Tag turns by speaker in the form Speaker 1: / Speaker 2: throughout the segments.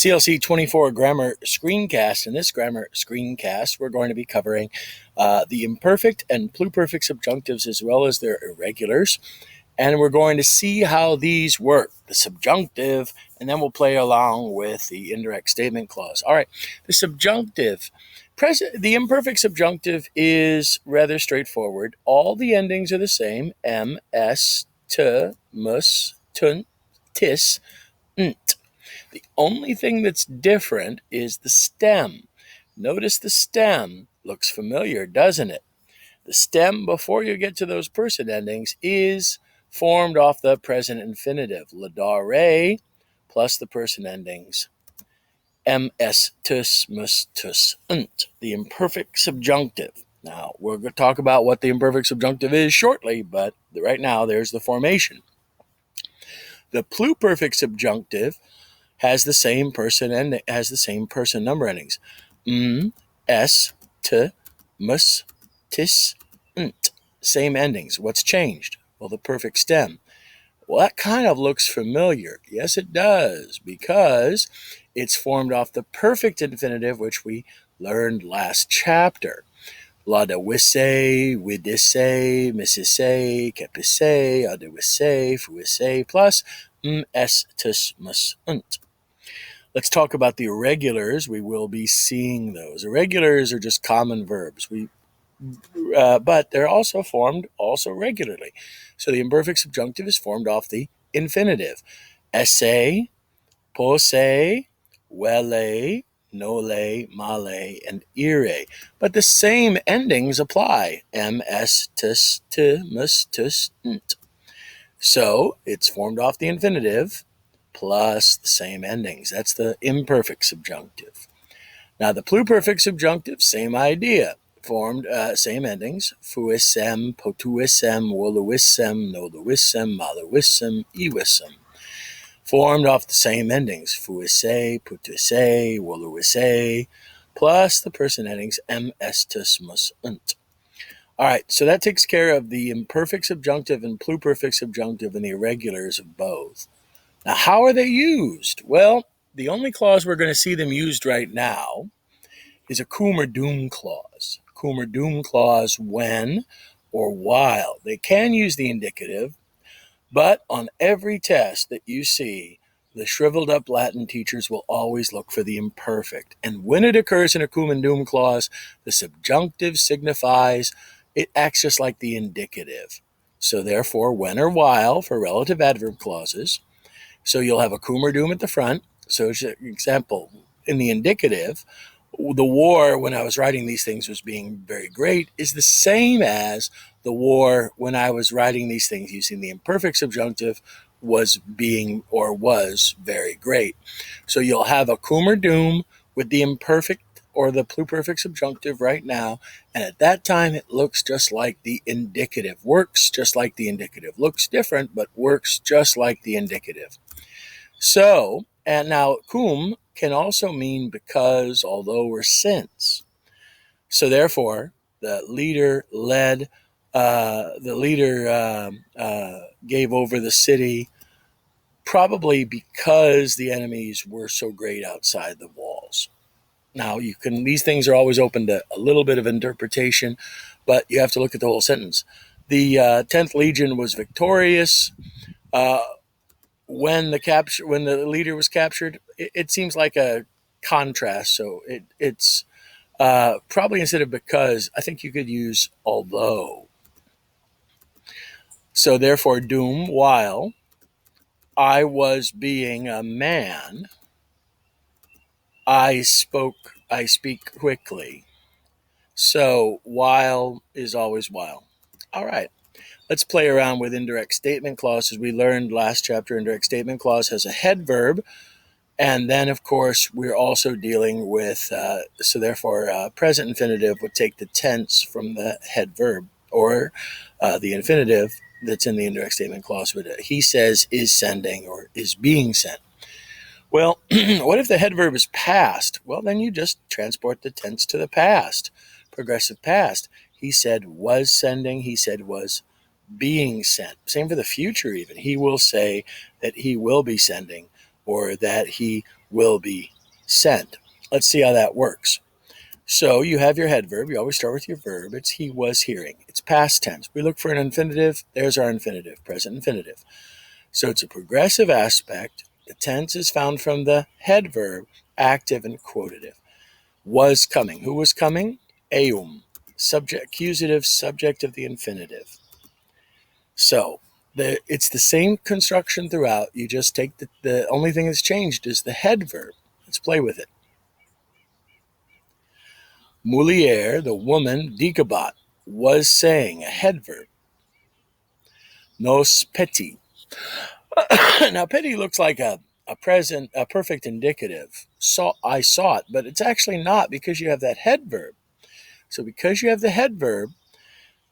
Speaker 1: CLC 24 Grammar Screencast. In this Grammar Screencast, we're going to be covering the imperfect and pluperfect subjunctives as well as their irregulars. And we're going to see how these work, the subjunctive, and then we'll play along with the indirect statement clause. All right, the subjunctive. The imperfect subjunctive is rather straightforward. All the endings are the same, m, s, t, mus, tunt, tis, nt. The only thing that's different is the stem. Notice the stem looks familiar, doesn't it? The stem, before you get to those person endings, is formed off the present infinitive. Ladare plus the person endings. Ms, tus, mus, tus, unt. The imperfect subjunctive. Now, we're going to talk about what the imperfect subjunctive is shortly, but right now there's the formation. The pluperfect subjunctive has the same person and has the same person number endings. S, t, mus, tis, nt. Same endings. What's changed? Well, the perfect stem. Well, that kind of looks familiar. Yes, it does, because it's formed off the perfect infinitive, which we learned last chapter. Ladawisse, widisse, mississe, kepisse, adawisse, fuisse, plus s, tus, mus, unt. Let's talk about the irregulars. We will be seeing those. Irregulars are just common verbs. But they're also formed regularly. So the imperfect subjunctive is formed off the infinitive. Esse, posse, welle, nole, male, and ire. But the same endings apply. Ms, tus, t, mus, tus, nt. So it's formed off the infinitive plus the same endings. That's the imperfect subjunctive. Now the pluperfect subjunctive, same idea. Formed, same endings. Fuissem, potuissem, woluissem, noluissem, maluissem, iwissem. Formed off the same endings. Fuisse, putuisse, woluisse, plus the person endings ms, tus, mus, unt. All right, so that takes care of the imperfect subjunctive and pluperfect subjunctive and the irregulars of both. Now, how are they used? Well, the only clause we're going to see them used right now is a cum or dum clause. Cum or dum clause when or while. They can use the indicative, but on every test that you see, the shriveled up Latin teachers will always look for the imperfect. And when it occurs in a cum and dum clause, the subjunctive signifies it acts just like the indicative. So therefore, when or while for relative adverb clauses. So you'll have a cum or dum at the front. So for example, in the indicative, the war when I was writing these things was being very great is the same as the war when I was writing these things using the imperfect subjunctive was being or was very great. So you'll have a cum or dum with the imperfect or the pluperfect subjunctive right now, and at that time it looks just like the indicative, works just like the indicative, looks different but works just like the indicative. So, and now cum can also mean because, although, or since. So therefore, the leader gave over the city probably because the enemies were so great outside the walls. Now, these things are always open to a little bit of interpretation, but you have to look at the whole sentence. The 10th Legion was victorious. When the leader was captured, it seems like a contrast. So it's probably instead of because, I think you could use although. So therefore, dum, while I was being a man, I speak quickly. So while is always while. All right. Let's play around with indirect statement clause. As we learned last chapter, indirect statement clause has a head verb. And then, of course, we're also dealing with, so therefore, present infinitive would take the tense from the head verb, or the infinitive that's in the indirect statement clause would, he says, is sending, or is being sent. Well, what if the head verb is past? Well, then you just transport the tense to the past, progressive past. He said was sending, he said was being sent. Same for the future even. He will say that he will be sending, or that he will be sent. Let's see how that works. So you have your head verb. You always start with your verb. It's he was hearing. It's past tense. We look for an infinitive. There's our infinitive, present infinitive. So it's a progressive aspect. The tense is found from the head verb, active and quotative. Was coming. Who was coming? Eum. Subject, accusative, subject of the infinitive. So it's the same construction throughout. You just take the only thing that's changed is the head verb. Let's play with it. Mulier, the woman, digabat, was saying, a head verb. Nos peti. Now, peti looks like a perfect indicative. I saw it, but it's actually not because you have that head verb. So because you have the head verb,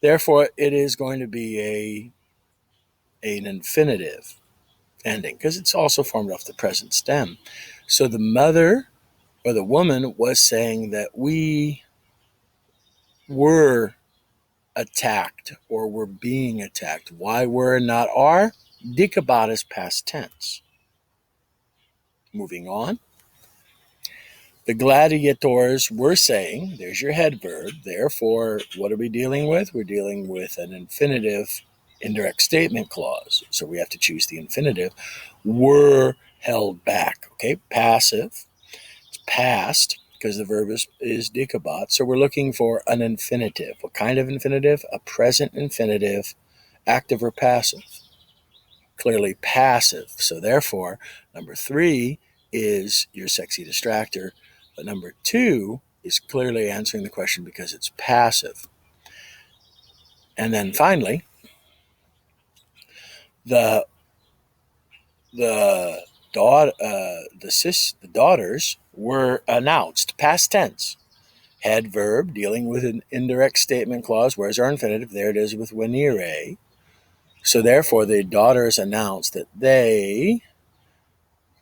Speaker 1: therefore it is going to be an infinitive ending because it's also formed off the present stem. So the mother or the woman was saying that we were attacked or were being attacked. Why were and not are? Dikabat is past tense. Moving on. The gladiators were saying, there's your head verb. Therefore, what are we dealing with? We're dealing with an infinitive indirect statement clause. So we have to choose the infinitive. Were held back. Okay, passive. It's past because the verb is dikabat. So we're looking for an infinitive. What kind of infinitive? A present infinitive, active or passive. Clearly passive. So therefore, number 3 is your sexy distractor. But number 2 is clearly answering the question because it's passive. And then finally, the daughters were announced, past tense. Head verb dealing with an indirect statement clause. Where's our infinitive? There it is with venire. So therefore, the daughters announced that they,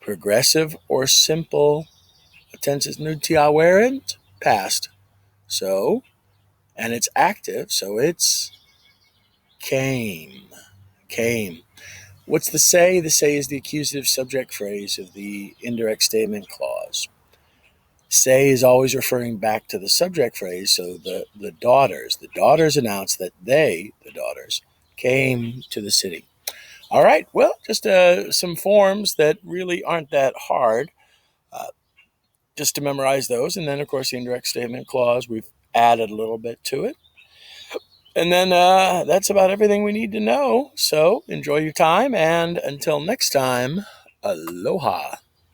Speaker 1: progressive or simple, tense is nutiawerent, past. So, and it's active, so it's came. What's the say? The say is the accusative subject phrase of the indirect statement clause. Say is always referring back to the subject phrase, so the daughters announced that they, the daughters, came to the city. All right, well, just some forms that really aren't that hard. Just to memorize those. And then, of course, the indirect statement clause, we've added a little bit to it. And then that's about everything we need to know. So enjoy your time. And until next time, aloha.